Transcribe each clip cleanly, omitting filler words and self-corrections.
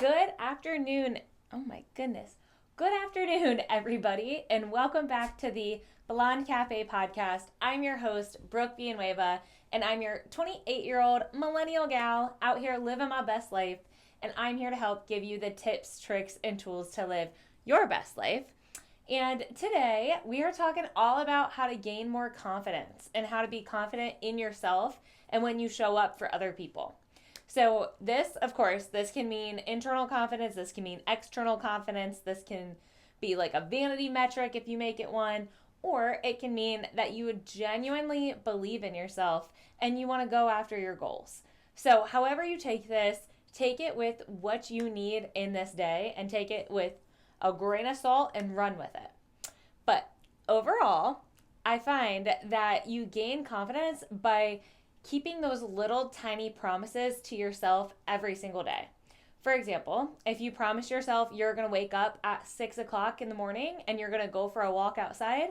Good afternoon. Oh my goodness. Good afternoon, everybody, and welcome back to the Blonde Cafe podcast. I'm your host, Brooke Villanueva, and I'm your 28-year-old millennial gal out here living my best life, and I'm here to help give you the tips, tricks, and tools to live your best life. And today we are talking all about how to gain more confidence and how to be confident in yourself and when you show up for other people. So this, of course, this can mean internal confidence, this can mean external confidence, this can be like a vanity metric if you make it one, or it can mean that you would genuinely believe in yourself and you want to go after your goals. So however you take this, take it with what you need in this day and take it with a grain of salt and run with it. But overall, I find that you gain confidence by keeping those little tiny promises to yourself every single day. For example, if you promise yourself you're going to wake up at 6 o'clock in the morning and you're going to go for a walk outside,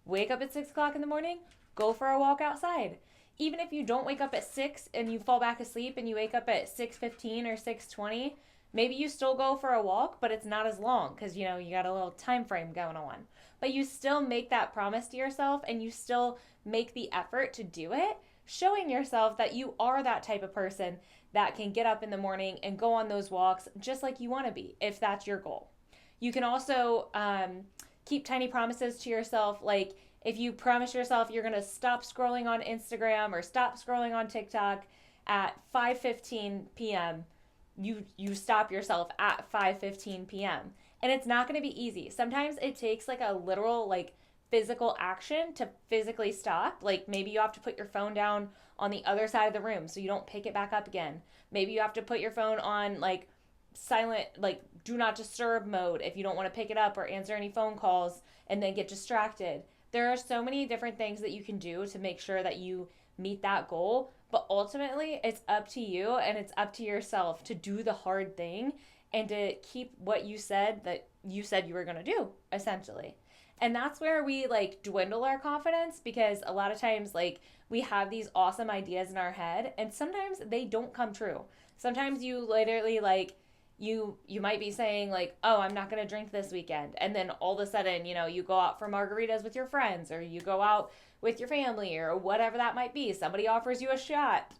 wake up at 6 o'clock in the morning, go for a walk outside. Even if you don't wake up at 6 and you fall back asleep and you wake up at 6:15 or 6:20, maybe you still go for a walk, but it's not as long because, you got a little time frame going on. But you still make that promise to yourself and you still make the effort to do it, showing yourself that you are that type of person that can get up in the morning and go on those walks just like you want to be, if that's your goal. You can also keep tiny promises to yourself, like if you promise yourself you're going to stop scrolling on Instagram or stop scrolling on TikTok at 5:15 p.m., you stop yourself at 5:15 p.m. And it's not going to be easy. Sometimes it takes like a literal physical action to physically stop. Like maybe you have to put your phone down on the other side of the room so you don't pick it back up again. Maybe you have to put your phone on silent, do not disturb mode if you don't want to pick it up or answer any phone calls and then get distracted. There are so many different things that you can do to make sure that you meet that goal, but ultimately it's up to you and it's up to yourself to do the hard thing and to keep what you said you were going to do, essentially. And that's where we dwindle our confidence, because a lot of times we have these awesome ideas in our head and sometimes they don't come true. Sometimes you literally you might be saying oh, I'm not going to drink this weekend. And then all of a sudden, you go out for margaritas with your friends or you go out with your family or whatever that might be. Somebody offers you a shot.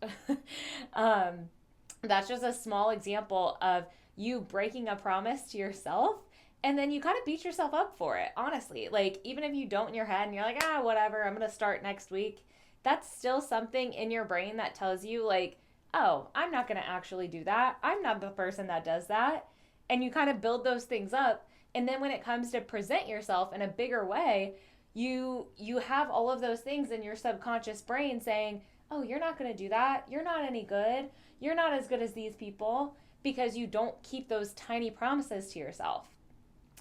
That's just a small example of you breaking a promise to yourself. And then you kind of beat yourself up for it, honestly. Even if you don't in your head and you're whatever, I'm going to start next week. That's still something in your brain that tells you oh, I'm not going to actually do that. I'm not the person that does that. And you kind of build those things up. And then when it comes to present yourself in a bigger way, you have all of those things in your subconscious brain saying, oh, you're not going to do that. You're not any good. You're not as good as these people, because you don't keep those tiny promises to yourself.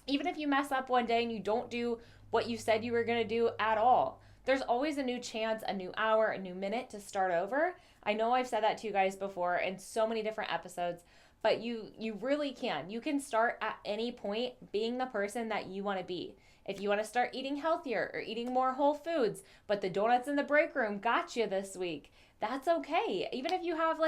Even if you mess up one day and you don't do what you said you were going to do at all, there's always a new chance, a new hour, a new minute to start over. I know I've said that to you guys before in so many different episodes, but you really can. You can start at any point being the person that you want to be. If you want to start eating healthier or eating more whole foods, but the donuts in the break room got you this week, that's okay. Even if you have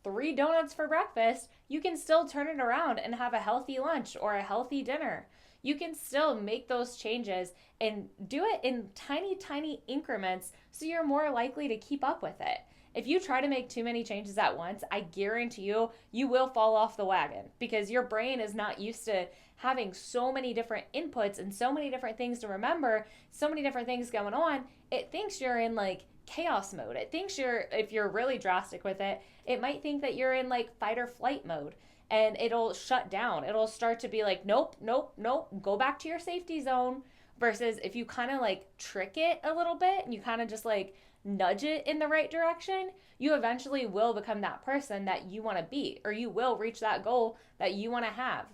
3 donuts for breakfast, you can still turn it around and have a healthy lunch or a healthy dinner. You can still make those changes and do it in tiny, tiny increments so you're more likely to keep up with it. If you try to make too many changes at once, I guarantee you will fall off the wagon, because your brain is not used to having so many different inputs and so many different things to remember, so many different things going on. It thinks you're in chaos mode. It thinks if you're really drastic with it, it might think that you're in fight or flight mode. And it'll shut down. It'll start to be nope, nope, nope, go back to your safety zone. Versus if you kind of trick it a little bit and you kind of just nudge it in the right direction, you eventually will become that person that you want to be, or you will reach that goal that you want to have.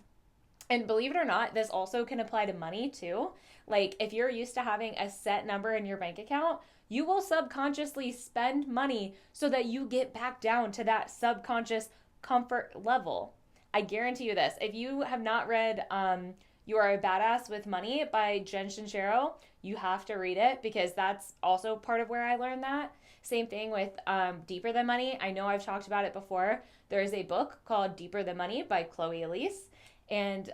And believe it or not, this also can apply to money too. If you're used to having a set number in your bank account, you will subconsciously spend money so that you get back down to that subconscious comfort level. I guarantee you this. If you have not read You Are a Badass with Money by Jen Sincero. You have to read it because that's also part of where I learned that. Same thing with Deeper Than Money. I know I've talked about it before. There is a book called Deeper Than Money by Chloe Elise, and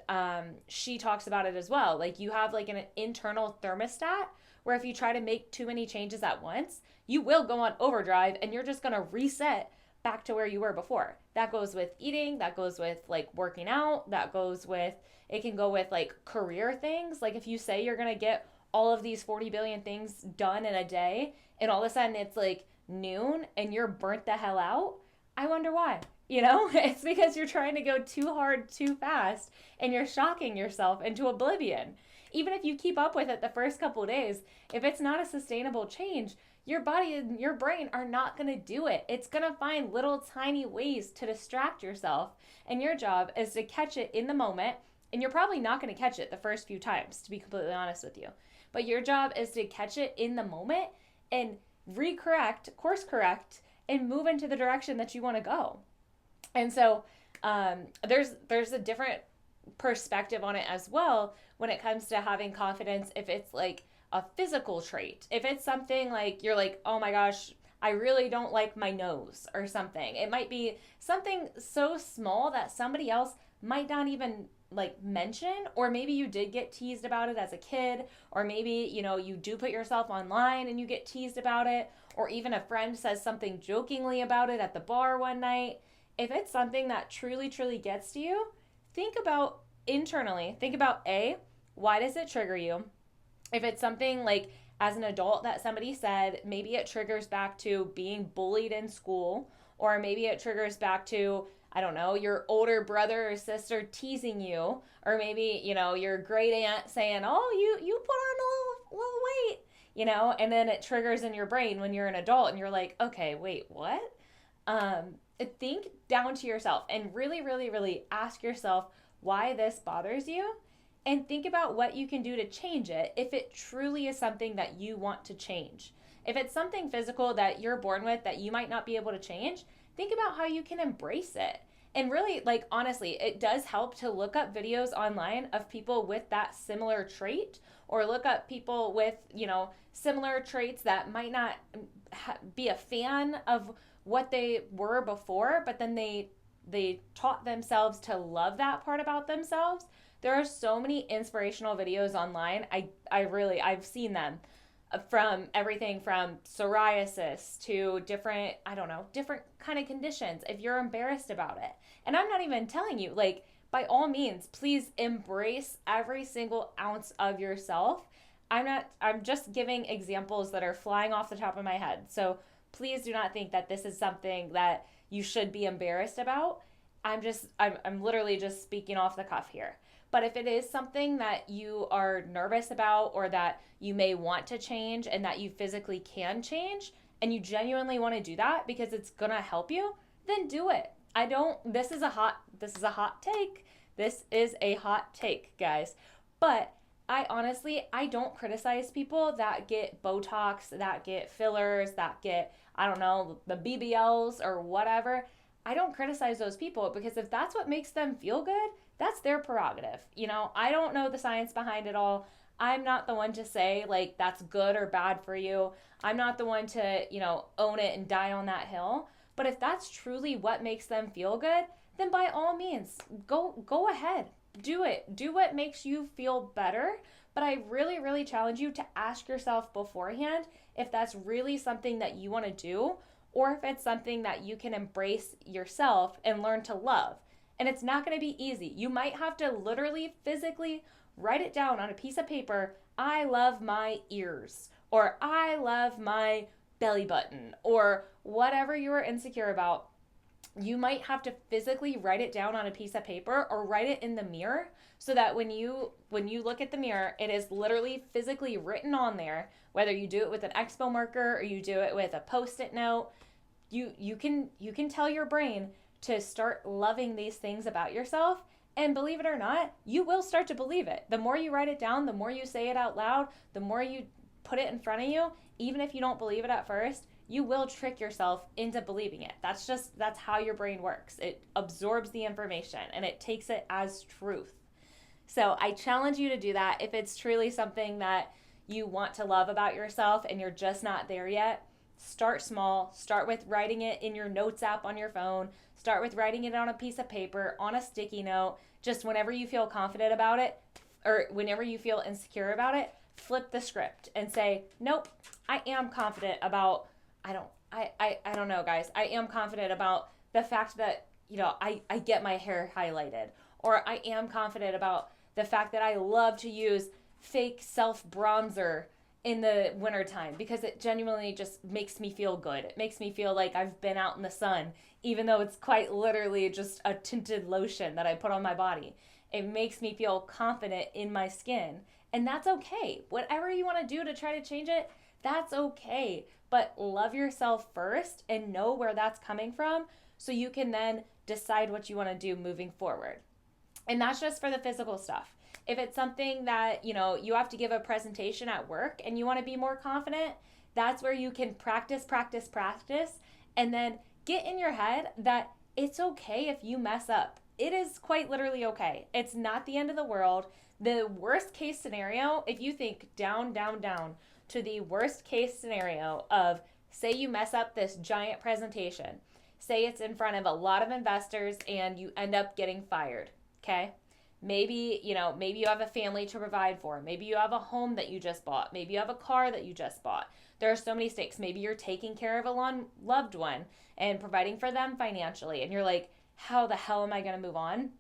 she talks about it as well. Like, you have like an internal thermostat where if you try to make too many changes at once, you will go on overdrive and you're just going to reset back to where you were before. That goes with eating, that goes with like working out, that goes with, it can go with like career things. Like if you say you're going to get all of these 40 billion things done in a day and all of a sudden it's like noon and you're burnt the hell out, I wonder why. You know, it's because you're trying to go too hard, too fast, and you're shocking yourself into oblivion. Even if you keep up with it the first couple of days, if it's not a sustainable change, your body and your brain are not going to do it. It's going to find little tiny ways to distract yourself. And your job is to catch it in the moment. And you're probably not going to catch it the first few times, to be completely honest with you. But your job is to catch it in the moment and course correct, and move into the direction that you want to go. And so there's a different perspective on it as well when it comes to having confidence. If it's like a physical trait, if it's something like you're like, oh my gosh, I really don't like my nose or something. It might be something so small that somebody else might not even like mention, or maybe you did get teased about it as a kid, or maybe, you know, you do put yourself online and you get teased about it, or even a friend says something jokingly about it at the bar one night. If it's something that truly, truly gets to you, think about internally, think about why does it trigger you? If it's something like as an adult that somebody said, maybe it triggers back to being bullied in school, or maybe it triggers back to, I don't know, your older brother or sister teasing you, or maybe, you know, your great aunt saying, oh, you put on a little weight, you know, and then it triggers in your brain when you're an adult and you're like, okay, wait, what? Think down to yourself and really, really, really ask yourself why this bothers you, and think about what you can do to change it if it truly is something that you want to change. If it's something physical that you're born with that you might not be able to change, think about how you can embrace it. And really, like, honestly, it does help to look up videos online of people with that similar trait, or look up people with, you know, similar traits that might not be a fan of what they were before, but then they taught themselves to love that part about themselves. There are so many inspirational videos online. I've seen them from everything from psoriasis to different kind of conditions, if you're embarrassed about it. And I'm not even telling you, like, by all means, please embrace every single ounce of yourself. I'm just giving examples that are flying off the top of my head. So please do not think that this is something that you should be embarrassed about. I'm literally just speaking off the cuff here. But if it is something that you are nervous about, or that you may want to change and that you physically can change, and you genuinely want to do that because it's going to help you, then do it. This is a hot take. This is a hot take, guys. But I don't criticize people that get Botox, that get fillers, that get, I don't know, the BBLs or whatever. I don't criticize those people, because if that's what makes them feel good, that's their prerogative. You know, I don't know the science behind it all. I'm not the one to say, like, that's good or bad for you. I'm not the one to, you know, own it and die on that hill. But if that's truly what makes them feel good, then by all means, go ahead. Do it. Do what makes you feel better. But I really, really challenge you to ask yourself beforehand if that's really something that you want to do, or if it's something that you can embrace yourself and learn to love. And it's not going to be easy. You might have to literally, physically write it down on a piece of paper. I love my ears, or I love my belly button, or whatever you are insecure about. You might have to physically write it down on a piece of paper, or write it in the mirror, so that when you look at the mirror, it is literally physically written on there. Whether you do it with an expo marker or you do it with a Post-it note, you can tell your brain to start loving these things about yourself. And believe it or not, you will start to believe it. The more you write it down, the more you say it out loud, the more you put it in front of you, even if you don't believe it at first, you will trick yourself into believing it. That's how your brain works. It absorbs the information and it takes it as truth. So I challenge you to do that if it's truly something that you want to love about yourself and you're just not there yet. Start small. Start with writing it in your notes app on your phone. Start with writing it on a piece of paper, on a sticky note. Just whenever you feel confident about it or whenever you feel insecure about it, flip the script and say, nope, I am confident about, I don't know, guys. I am confident about the fact that, I get my hair highlighted. Or I am confident about the fact that I love to use fake self bronzer in the wintertime because it genuinely just makes me feel good. It makes me feel like I've been out in the sun, even though it's quite literally just a tinted lotion that I put on my body. It makes me feel confident in my skin. And that's okay. Whatever you want to do to try to change it, that's okay. But love yourself first and know where that's coming from so you can then decide what you want to do moving forward. And that's just for the physical stuff. If it's something that, you have to give a presentation at work and you want to be more confident, that's where you can practice, and then get in your head that it's okay if you mess up. It is quite literally okay. It's not the end of the world. The worst case scenario, if you think down to the worst case scenario of, say you mess up this giant presentation, say it's in front of a lot of investors and you end up getting fired, okay? Maybe you have a family to provide for. Maybe you have a home that you just bought. Maybe you have a car that you just bought. There are so many stakes. Maybe you're taking care of a loved one and providing for them financially. And you're like, how the hell am I going to move on?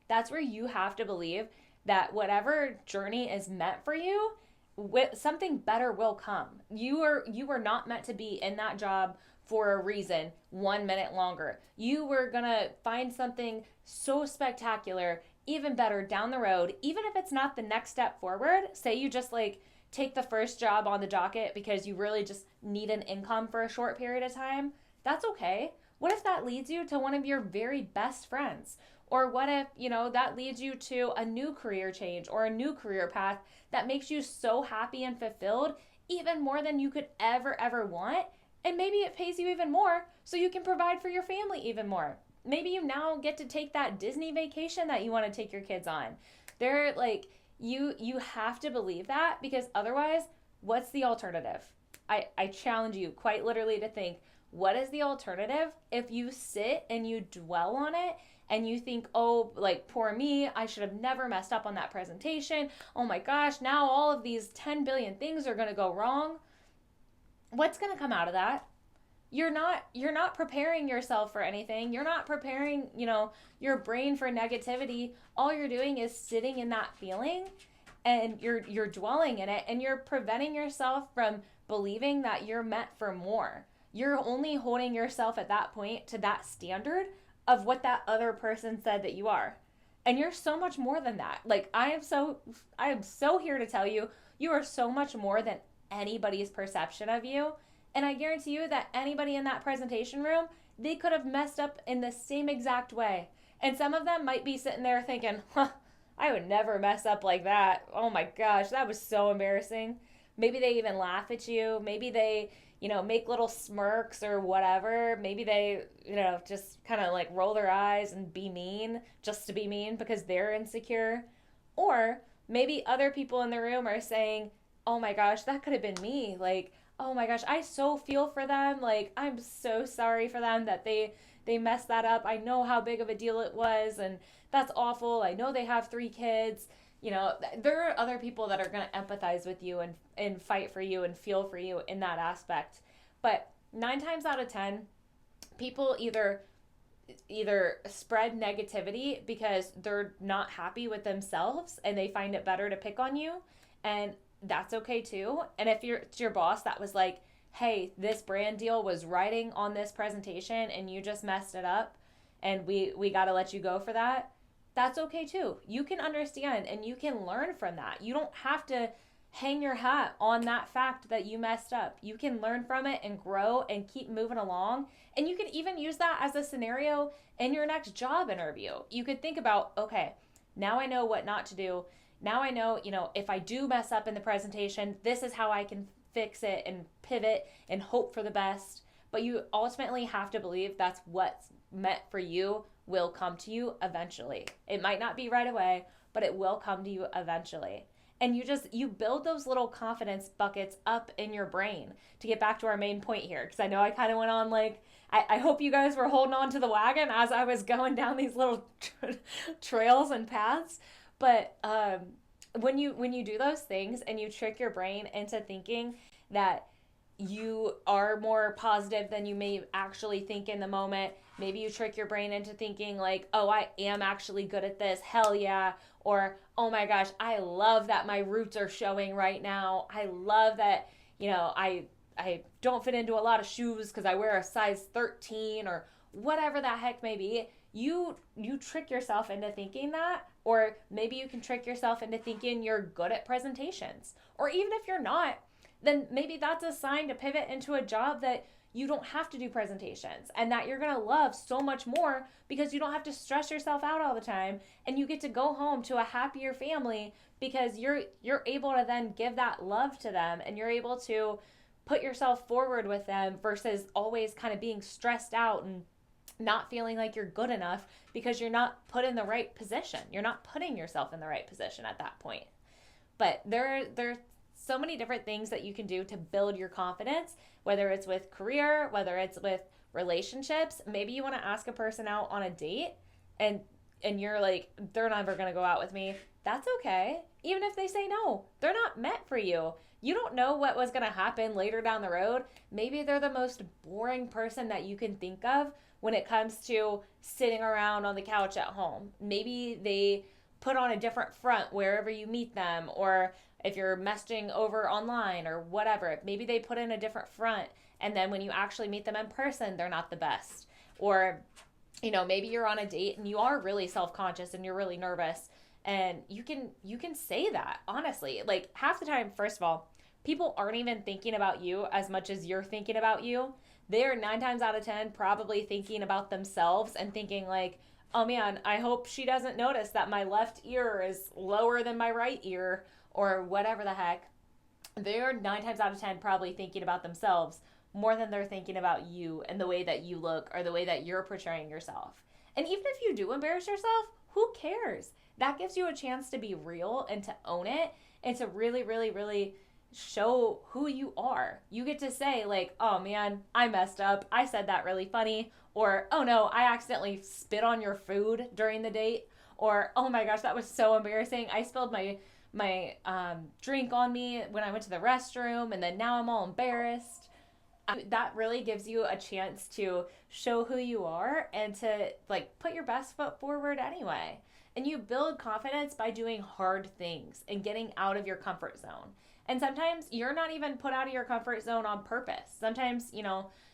That's where you have to believe that whatever journey is meant for you, something better will come. You were not meant to be in that job for a reason 1 minute longer. You were going to find something so spectacular, even better down the road, even if it's not the next step forward. Say you just take the first job on the docket because you really just need an income for a short period of time. That's okay. What if that leads you to one of your very best friends? Or what if, that leads you to a new career change or a new career path that makes you so happy and fulfilled, even more than you could ever want. And maybe it pays you even more so you can provide for your family even more. Maybe you now get to take that Disney vacation that you want to take your kids on. They're you have to believe that, because otherwise, what's the alternative? I challenge you quite literally to think, what is the alternative if you sit and you dwell on it and you think, oh, poor me, I should have never messed up on that presentation. Oh my gosh, now all of these 10 billion things are going to go wrong. What's going to come out of that? You're not preparing yourself for anything. You're not preparing, your brain for negativity. All you're doing is sitting in that feeling and you're dwelling in it, and you're preventing yourself from believing that you're meant for more. You're only holding yourself at that point to that standard of what that other person said that you are. And you're so much more than that. I am so here to tell you, you are so much more than anybody's perception of you. And I guarantee you that anybody in that presentation room, they could have messed up in the same exact way. And some of them might be sitting there thinking, I would never mess up like that. Oh my gosh, that was so embarrassing. Maybe they even laugh at you. Maybe they, make little smirks or whatever. Maybe they, just kind of roll their eyes and be mean just to be mean because they're insecure. Or maybe other people in the room are saying, oh my gosh, that could have been me. Oh my gosh, I so feel for them. I'm so sorry for them that they messed that up. I know how big of a deal it was, and that's awful. I know they have 3 kids. There are other people that are going to empathize with you and fight for you and feel for you in that aspect. But 9 times out of 10, people either spread negativity because they're not happy with themselves and they find it better to pick on you, and that's okay too. And if it's your boss that was like, hey, this brand deal was writing on this presentation and you just messed it up and we got to let you go for that, that's okay too. You can understand and you can learn from that. You don't have to hang your hat on that fact that you messed up. You can learn from it and grow and keep moving along. And you can even use that as a scenario in your next job interview. You could think about, okay, now I know what not to do. Now I know, if I do mess up in the presentation, this is how I can fix it and pivot and hope for the best. But you ultimately have to believe that's what's meant for you will come to you eventually. It might not be right away, but it will come to you eventually. And you build those little confidence buckets up in your brain. To get back to our main point here, because I know I kind of went on like, I hope you guys were holding on to the wagon as I was going down these little trails and paths. But when you do those things and you trick your brain into thinking that you are more positive than you may actually think in the moment. Maybe you trick your brain into thinking like, oh, I am actually good at this. Hell yeah. Or, oh my gosh, I love that my roots are showing right now. I love that, I don't fit into a lot of shoes because I wear a size 13 or whatever that heck may be. You trick yourself into thinking that, or maybe you can trick yourself into thinking you're good at presentations. Or even if you're not, then maybe that's a sign to pivot into a job that you don't have to do presentations and that you're going to love so much more because you don't have to stress yourself out all the time, and you get to go home to a happier family because you're able to then give that love to them, and you're able to put yourself forward with them versus always kind of being stressed out and not feeling like you're good enough because you're not put in the right position. You're not putting yourself in the right position at that point. But there's so many different things that you can do to build your confidence, whether it's with career, whether it's with relationships. Maybe you want to ask a person out on a date and you're like, they're never going to go out with me. That's okay. Even if they say no, they're not meant for you. You don't know what was going to happen later down the road. Maybe they're the most boring person that you can think of when it comes to sitting around on the couch at home. Maybe they put on a different front wherever you meet them, or if you're messaging over online or whatever, maybe they put in a different front, and then when you actually meet them in person, they're not the best. Or, maybe you're on a date and you are really self-conscious and you're really nervous, and you can say that, honestly. Like, half the time, first of all, people aren't even thinking about you as much as you're thinking about you. They're 9 times out of 10 probably thinking about themselves and thinking like, oh man, I hope she doesn't notice that my left ear is lower than my right ear, or whatever the heck. They're 9 times out of 10 probably thinking about themselves more than they're thinking about you and the way that you look or the way that you're portraying yourself. And even if you do embarrass yourself, who cares? That gives you a chance to be real and to own it and to really, really, really show who you are. You get to say like, oh man, I messed up. I said that really funny. Or, oh no, I accidentally spit on your food during the date. Or, oh my gosh, that was so embarrassing. I spilled my drink on me when I went to the restroom, and then now I'm all embarrassed. That really gives you a chance to show who you are and to like put your best foot forward anyway. And you build confidence by doing hard things and getting out of your comfort zone. And sometimes you're not even put out of your comfort zone on purpose. Sometimes,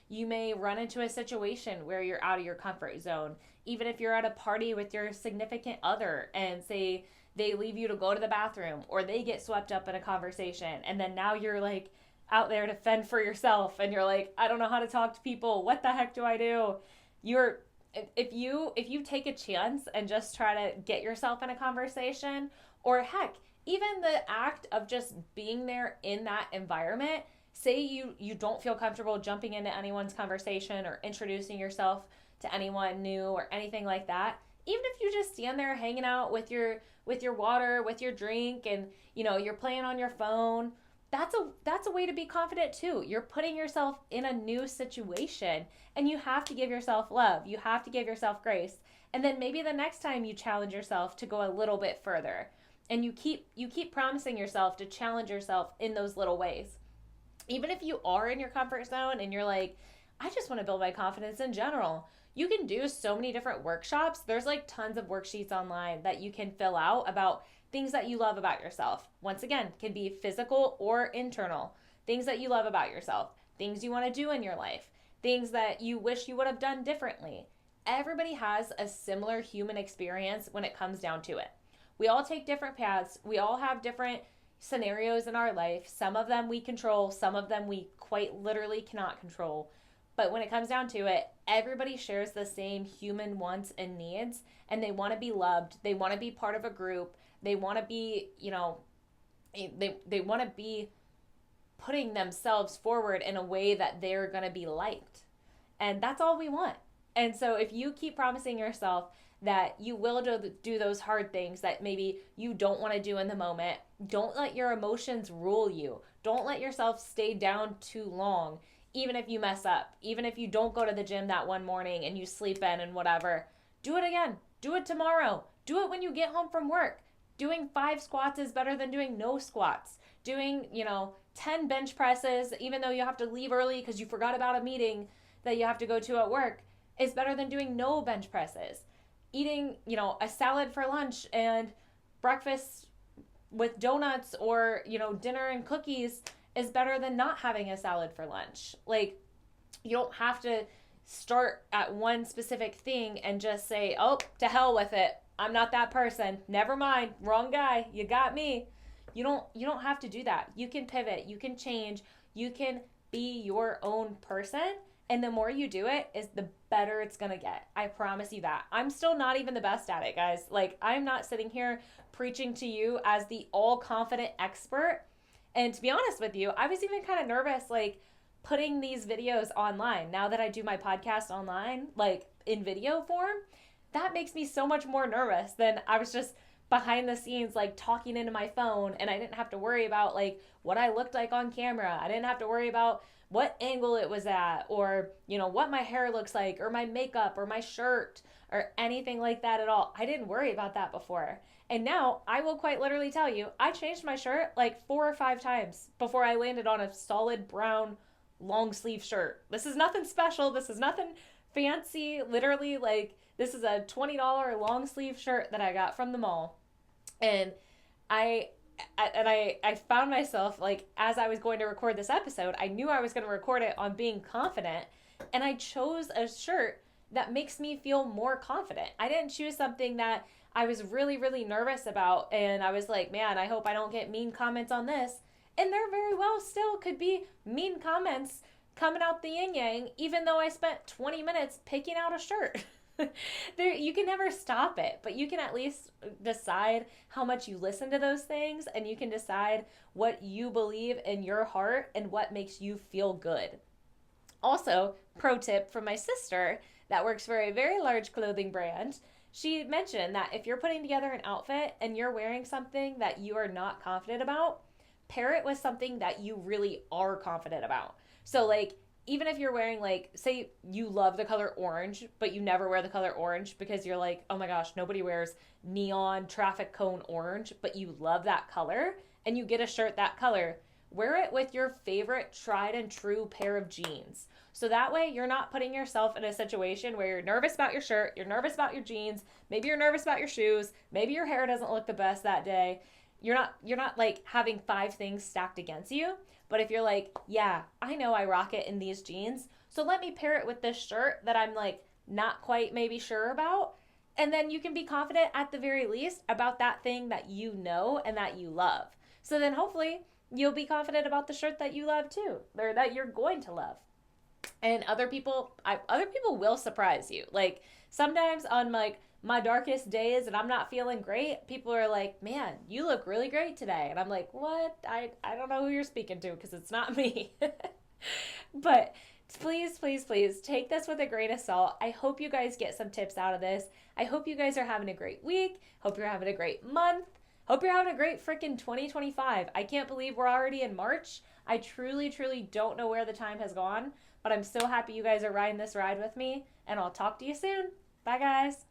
you may run into a situation where you're out of your comfort zone. Even if you're at a party with your significant other and say they leave you to go to the bathroom, or they get swept up in a conversation, and then now you're like out there to fend for yourself, and you're like, I don't know how to talk to people. What the heck do I do? If you take a chance and just try to get yourself in a conversation, or heck, even the act of just being there in that environment, say you don't feel comfortable jumping into anyone's conversation or introducing yourself to anyone new or anything like that, even if you just stand there hanging out with your water, with your drink, and you're playing on your phone, that's a way to be confident too. You're putting yourself in a new situation, and you have to give yourself love. You have to give yourself grace. And then maybe the next time you challenge yourself to go a little bit further, and you keep promising yourself to challenge yourself in those little ways. Even if you are in your comfort zone and you're like, I just want to build my confidence in general, you can do so many different workshops. There's like tons of worksheets online that you can fill out about things that you love about yourself. Once again, can be physical or internal. Things that you love about yourself, things you want to do in your life, things that you wish you would have done differently. Everybody has a similar human experience when it comes down to it. We all take different paths. We all have different scenarios in our life. Some of them we control, some of them we quite literally cannot control. But when it comes down to it, everybody shares the same human wants and needs, and they want to be loved. They want to be part of a group. They want to be, they want to be putting themselves forward in a way that they're going to be liked. And that's all we want. And so if you keep promising yourself that you will do those hard things that maybe you don't want to do in the moment. Don't let your emotions rule you. Don't let yourself stay down too long, even if you mess up, even if you don't go to the gym that one morning and you sleep in and whatever. Do it again. Do it tomorrow. Do it when you get home from work. Doing 5 squats is better than doing no squats. Doing, 10 bench presses, even though you have to leave early because you forgot about a meeting that you have to go to at work, is better than doing no bench presses. Eating, a salad for lunch and breakfast with donuts or, dinner and cookies is better than not having a salad for lunch. Like, you don't have to start at one specific thing and just say, oh, to hell with it. I'm not that person. Never mind. Wrong guy. You got me. You don't have to do that. You can pivot. You can change. You can be your own person. And the more you do it, is the better it's going to get. I promise you that. I'm still not even the best at it, guys. Like, I'm not sitting here preaching to you as the all-confident expert. And to be honest with you, I was even kind of nervous, like, putting these videos online. Now that I do my podcast online, like, in video form, that makes me so much more nervous than I was just behind the scenes, like, talking into my phone, and I didn't have to worry about, like, what I looked like on camera. I didn't have to worry about what angle it was at, or, what my hair looks like, or my makeup, or my shirt, or anything like that at all. I didn't worry about that before. And now, I will quite literally tell you, I changed my shirt like 4 or 5 times before I landed on a solid brown long sleeve shirt. This is nothing special. This is nothing fancy. Literally, like, this is a $20 long sleeve shirt that I got from the mall. And I found myself, like, as I was going to record this episode, I knew I was going to record it on being confident, and I chose a shirt that makes me feel more confident. I didn't choose something that I was really, really nervous about, and I was like, man, I hope I don't get mean comments on this. And there very well still could be mean comments coming out the yin-yang, even though I spent 20 minutes picking out a shirt. You can never stop it, but you can at least decide how much you listen to those things, and you can decide what you believe in your heart and what makes you feel good. Also, pro tip from my sister that works for a very large clothing brand. She mentioned that if you're putting together an outfit and you're wearing something that you are not confident about, pair it with something that you really are confident about. So, like, even if you're wearing, like, say you love the color orange, but you never wear the color orange because you're like, oh my gosh, nobody wears neon traffic cone orange, but you love that color and you get a shirt that color, wear it with your favorite tried and true pair of jeans. So that way you're not putting yourself in a situation where you're nervous about your shirt, you're nervous about your jeans, maybe you're nervous about your shoes, maybe your hair doesn't look the best that day. You're not like having 5 things stacked against you. But if you're like, yeah, I know I rock it in these jeans, so let me pair it with this shirt that I'm, like, not quite maybe sure about. And then you can be confident at the very least about that thing that you know and that you love. So then hopefully you'll be confident about the shirt that you love too, or that you're going to love. And other people will surprise you. Like, sometimes on, like, my darkest days and I'm not feeling great, people are like, man, you look really great today. And I'm like, what? I don't know who you're speaking to because it's not me. But please, please, please take this with a grain of salt. I hope you guys get some tips out of this. I hope you guys are having a great week. Hope you're having a great month. Hope you're having a great freaking 2025. I can't believe we're already in March. I truly, truly don't know where the time has gone, but I'm so happy you guys are riding this ride with me, and I'll talk to you soon. Bye, guys.